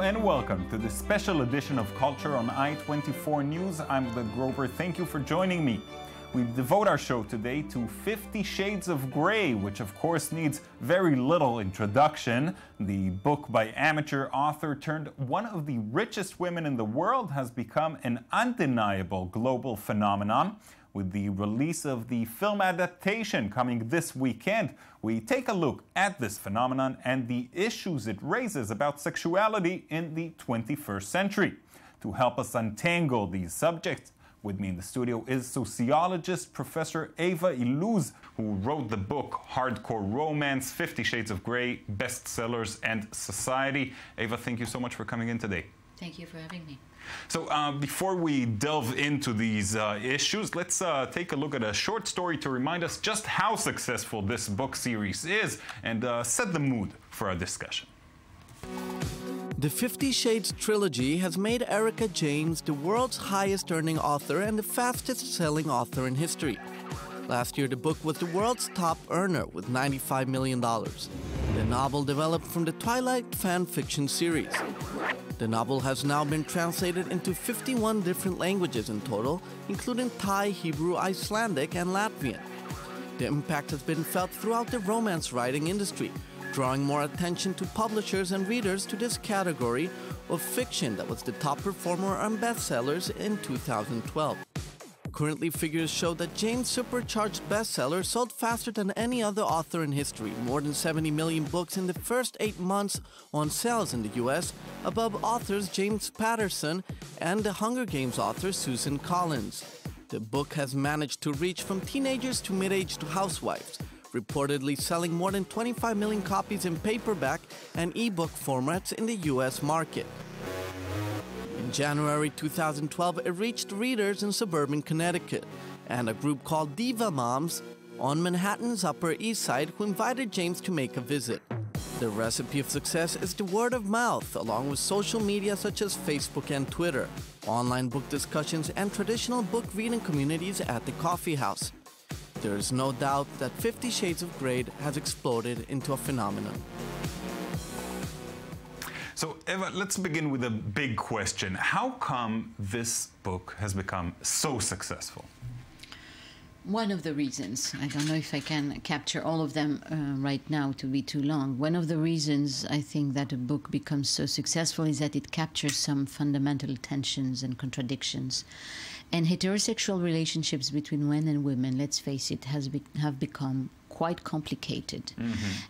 and welcome to this special edition of Culture on I-24 News. I'm the Grover. Thank you for joining me. We devote our show today to 50 Shades of Grey, which of course needs very little introduction. The book by amateur author turned one of the richest women in the world has become an undeniable global phenomenon. With the release of the film adaptation coming this weekend, we take a look at this phenomenon and the issues it raises about sexuality in the 21st century. To help us untangle these subjects, with me in the studio is sociologist Professor Eva Illuz, who wrote the book Hardcore Romance, 50 Shades of Grey, Bestsellers and Society. Eva, thank you so much for coming in today. Thank you for having me. So before we delve into these issues, let's take a look at a short story to remind us just how successful this book series is and set the mood for our discussion. The 50 Shades trilogy has made Erika Jaynes the world's highest-earning author and the fastest-selling author in history. Last year, the book was the world's top earner with $95 million. The novel developed from the Twilight fan fiction series. The novel has now been translated into 51 different languages in total, including Thai, Hebrew, Icelandic, and Latvian. The impact has been felt throughout the romance writing industry, drawing more attention to publishers and readers to this category of fiction that was the top performer on bestsellers in 2012. Currently, figures show that Jaynes' supercharged bestseller sold faster than any other author in history, more than 70 million books in the first 8 months on sales in the US, above authors James Patterson and the Hunger Games author Susan Collins. The book has managed to reach from teenagers to mid-aged housewives, reportedly selling more than 25 million copies in paperback and ebook formats in the US market. In January 2012, it reached readers in suburban Connecticut and a group called Diva Moms on Manhattan's Upper East Side who invited Jaynes to make a visit. The recipe of success is the word of mouth, along with social media such as Facebook and Twitter, online book discussions, and traditional book reading communities at the coffee house. There is no doubt that 50 Shades of Grey has exploded into a phenomenon. So, Eva, let's begin with a big question. How come this book has become so successful? One of the reasons, I don't know if I can capture all of them right now to be too long. One of the reasons I think that a book becomes so successful is that it captures some fundamental tensions and contradictions. And heterosexual relationships between men and women, let's face it, have become quite complicated.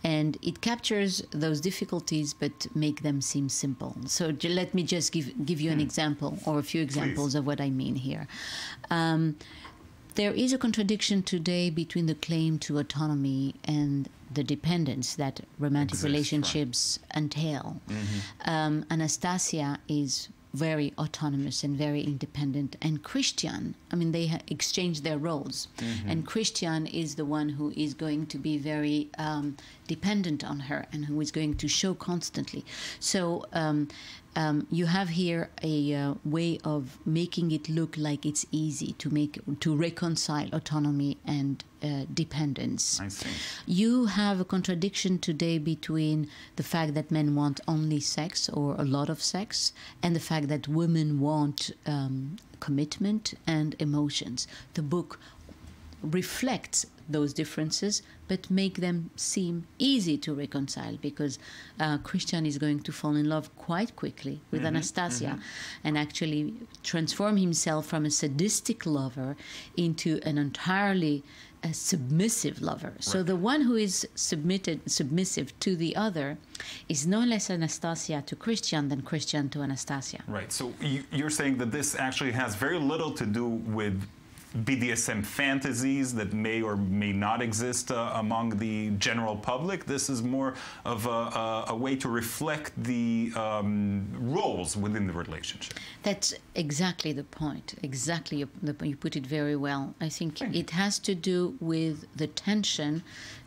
And it captures those difficulties but make them seem simple. So let me just give you an example or a few examples of what I mean here. There is a contradiction today between the claim to autonomy and the dependence that romantic relationships entail. Anastasia is very autonomous and very independent, and Christian, I mean, they exchange their roles, and Christian is the one who is going to be very dependent on her and who is going to show constantly. So you have here a way of making it look like it's easy to reconcile autonomy and dependence. I see. You have a contradiction today between the fact that men want only sex or a lot of sex and the fact that women want commitment and emotions. The book reflects those differences but make them seem easy to reconcile because Christian is going to fall in love quite quickly with Anastasia and actually transform himself from a sadistic lover into an entirely submissive lover. So the one who is submissive to the other is no less Anastasia to Christian than Christian to Anastasia. Right. So you're saying that this actually has very little to do with BDSM fantasies that may or may not exist among the general public. This is more of a way to reflect the roles within the relationship. That's exactly the point. Exactly, you put it very well. I think it has to do with the tension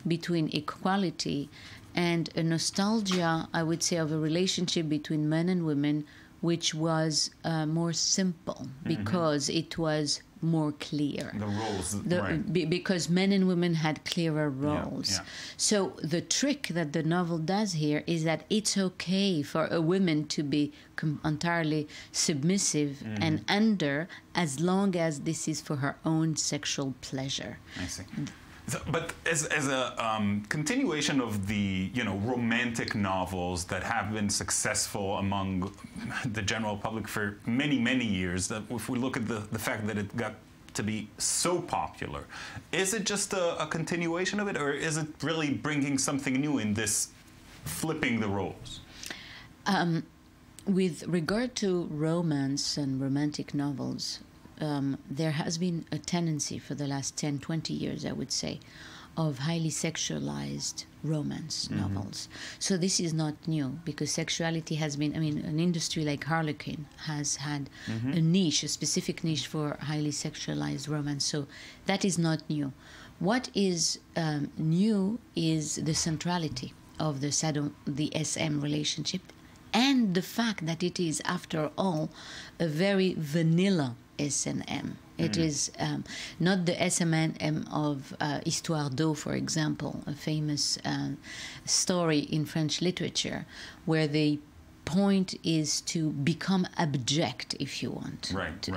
between equality and a nostalgia, I would say, of a relationship between men and women which was more simple because it was more clear. The roles, right. Because men and women had clearer roles. Yeah, yeah. So the trick that the novel does here is that it's okay for a woman to be entirely submissive and under, as long as this is for her own sexual pleasure. I see. So, but as a continuation of the romantic novels that have been successful among the general public for many years, that if we look at the fact that it got to be so popular, is it just a continuation of it, or is it really bringing something new in this flipping the roles? With regard to romance and romantic novels, there has been a tendency for the last 10, 20 years, I would say, of highly sexualized romance novels. So this is not new, because sexuality has been, an industry like Harlequin has had a niche, a specific niche for highly sexualized romance. So that is not new. What is new is the centrality of the SM relationship, and the fact that it is, after all, a very vanilla S&M. It is not the S&M of Histoire d'eau, for example, a famous story in French literature, where the point is to become abject, if you want. Right.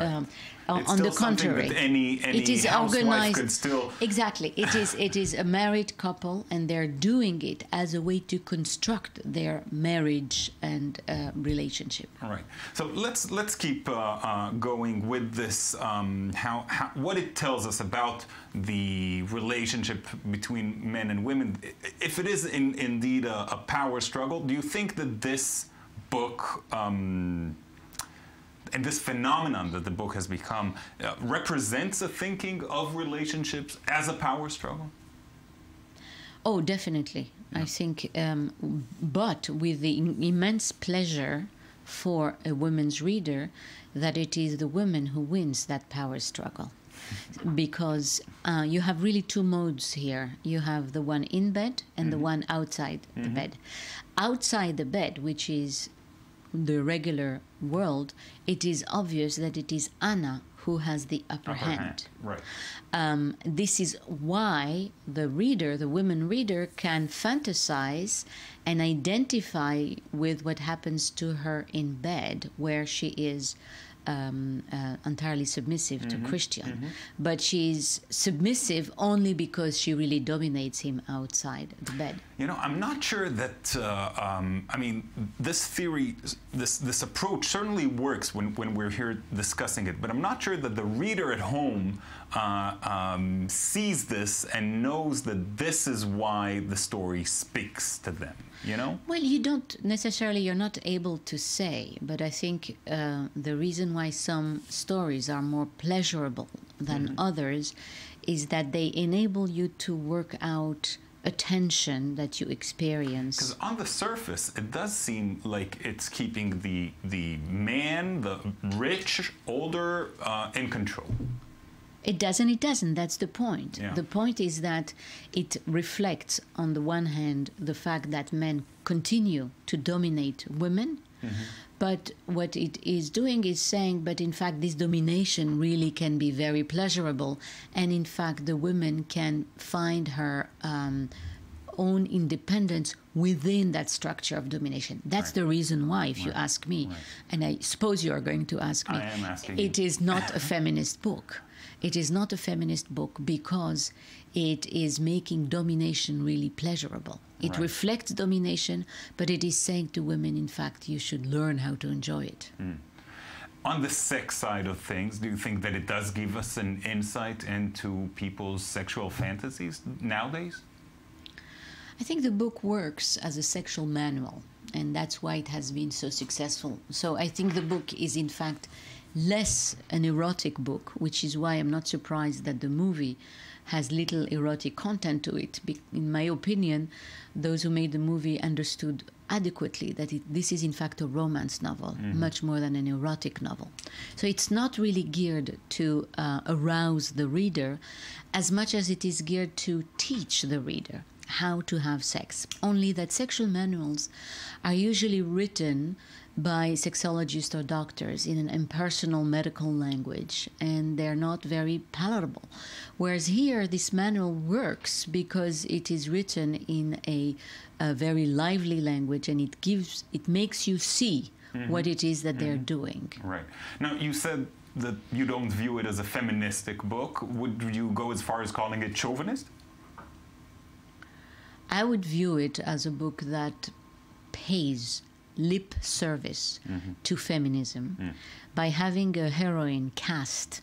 On the contrary, that any it is housewife organized. Could still Exactly. It is a married couple, and they're doing it as a way to construct their marriage and relationship. All right. So let's keep going with this. What it tells us about the relationship between men and women. If it is indeed a power struggle, do you think that this book and this phenomenon that the book has become represents a thinking of relationships as a power struggle? Oh, definitely. Yeah. I think, but with the immense pleasure for a woman's reader that it is the woman who wins that power struggle. Because you have really two modes here. You have the one in bed and the one outside the bed. Outside the bed, which is the regular world, it is obvious that it is Anna who has the upper hand. Right. This is why the reader, the woman reader, can fantasize and identify with what happens to her in bed, where she is entirely submissive to Christian. But she's submissive only because she really dominates him outside the bed. I'm not sure that, this theory, this approach certainly works when we're here discussing it, but I'm not sure that the reader at home sees this and knows that this is why the story speaks to them. Well, you don't necessarily, you're not able to say, but I think the reason why some stories are more pleasurable than others is that they enable you to work out a tension that you experience. Because on the surface, it does seem like it's keeping the man, the rich, older, in control. It does and it doesn't. That's the point. Yeah. The point is that it reflects, on the one hand, the fact that men continue to dominate women. But what it is doing is saying, but in fact, this domination really can be very pleasurable. And in fact, the woman can find her own independence within that structure of domination. That's the reason why, if you ask me, and I suppose you are going to ask me, I am asking it you. is not a feminist book. It is not a feminist book because it is making domination really pleasurable. It reflects domination, but it is saying to women, in fact, you should learn how to enjoy it. On the sex side of things, do you think that it does give us an insight into people's sexual fantasies nowadays? I think the book works as a sexual manual, and that's why it has been so successful. So I think the book is, in fact, less an erotic book, which is why I'm not surprised that the movie has little erotic content to it. In my opinion, those who made the movie understood adequately that this is in fact a romance novel, much more than an erotic novel. So it's not really geared to arouse the reader as much as it is geared to teach the reader how to have sex. Only that sexual manuals are usually written by sexologists or doctors in an impersonal medical language, and they're not very palatable. Whereas here, this manual works because it is written in a very lively language, and it makes you see what it is that they're doing. Right. Now, you said that you don't view it as a feministic book. Would you go as far as calling it chauvinist? I would view it as a book that pays lip service to feminism by having a heroine cast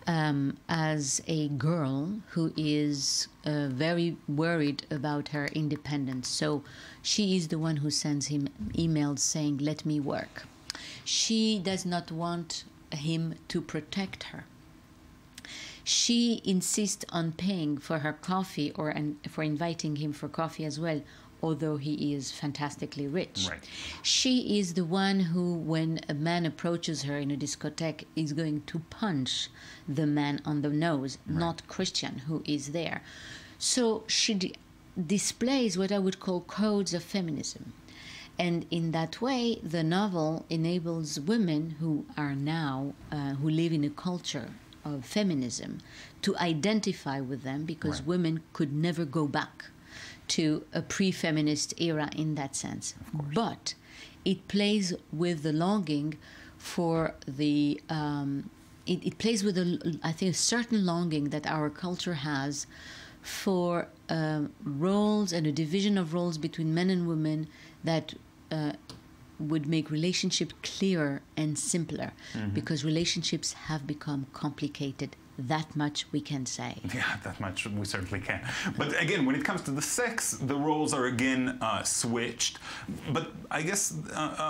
as a girl who is very worried about her independence. So she is the one who sends him emails saying, "Let me work." She does not want him to protect her. She insists on paying for her coffee and for inviting him for coffee as well, although he is fantastically rich. Right. She is the one who, when a man approaches her in a discotheque, is going to punch the man on the nose, not Christian, who is there. So she displays what I would call codes of feminism. And in that way, the novel enables women who are now, who live in a culture of feminism, to identify with them, because women could never go back to a pre-feminist era in that sense. But it plays with the longing for the, it plays with, I think, a certain longing that our culture has for roles and a division of roles between men and women that would make relationships clearer and simpler, because relationships have become complicated. That much we can say. Yeah, that much we certainly can. But again, when it comes to the sex, the roles are again switched. But I guess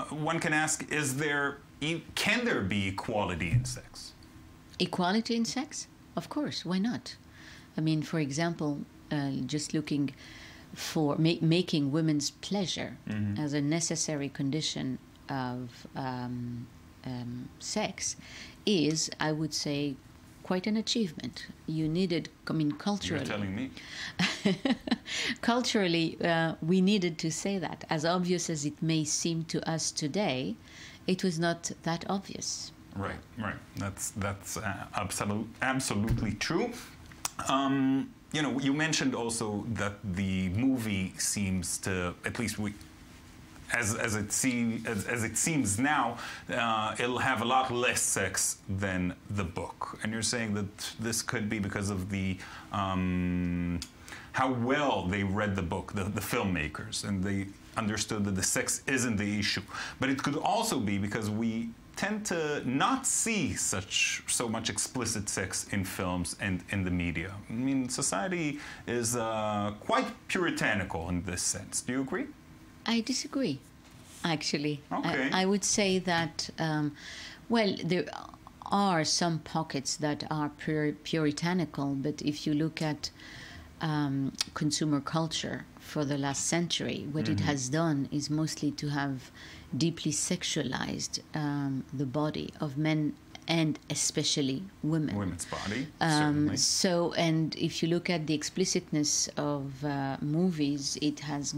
one can ask, can there be equality in sex? Equality in sex? Of course, why not? I mean, for example, just looking for making women's pleasure as a necessary condition of sex is, I would say, quite an achievement. You needed, I mean, culturally. You're telling me. Culturally, we needed to say that. As obvious as it may seem to us today, it was not that obvious. Right, right. That's absolutely true. You know, you mentioned also that the movie seems to, at least as it seems now, it'll have a lot less sex than the book. And you're saying that this could be because of the how well they read the book, the filmmakers, and they understood that the sex isn't the issue. But it could also be because we tend to not see so much explicit sex in films and in the media. I mean, society is quite puritanical in this sense. Do you agree? I disagree, actually. Okay. I would say that, well, there are some pockets that are puritanical, but if you look at consumer culture for the last century, what it has done is mostly to have deeply sexualized the body of men and especially women. Women's body, certainly. So, and if you look at the explicitness of movies, it has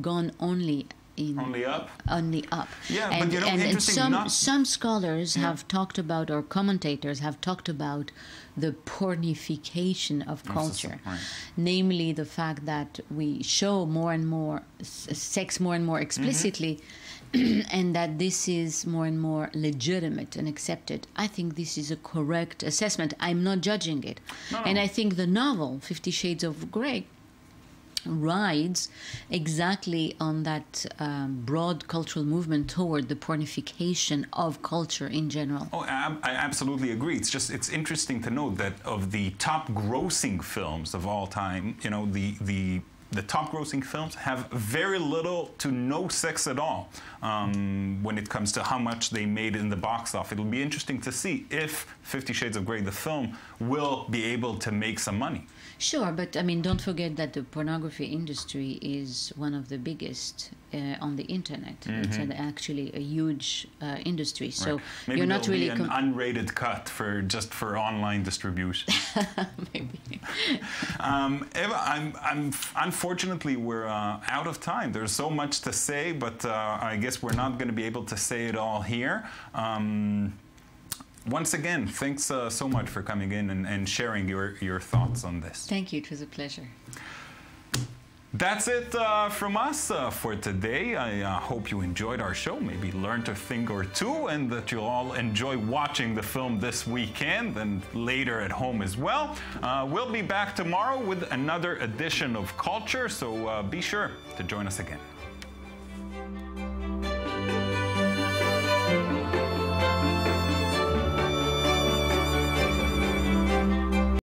gone only up. Yeah, and, but you know, and some scholars have talked about, or commentators have talked about, the pornification of culture, namely the fact that we show more and more sex more and more explicitly, and that this is more and more legitimate and accepted. I think this is a correct assessment. I'm not judging it. No. And I think the novel, 50 Shades of Grey, rides exactly on that broad cultural movement toward the pornification of culture in general. Oh, I absolutely agree. It's interesting to note that of the top grossing films of all time, you know, the top grossing films have very little to no sex at all when it comes to how much they made in the box office. It'll be interesting to see if 50 Shades of Grey, the film, will be able to make some money. Sure, but I mean, don't forget that the pornography industry is one of the biggest on the internet. It's actually a huge industry. So right. Maybe you're not really be an unrated cut for just for online distribution. Maybe. Eva, unfortunately we're out of time. There's so much to say, but I guess we're not going to be able to say it all here. Once again, thanks so much for coming in and sharing your thoughts on this. Thank you. It was a pleasure. That's it from us for today. I hope you enjoyed our show, maybe learned a thing or two, and that you'll all enjoy watching the film this weekend and later at home as well. We'll be back tomorrow with another edition of Culture, so be sure to join us again.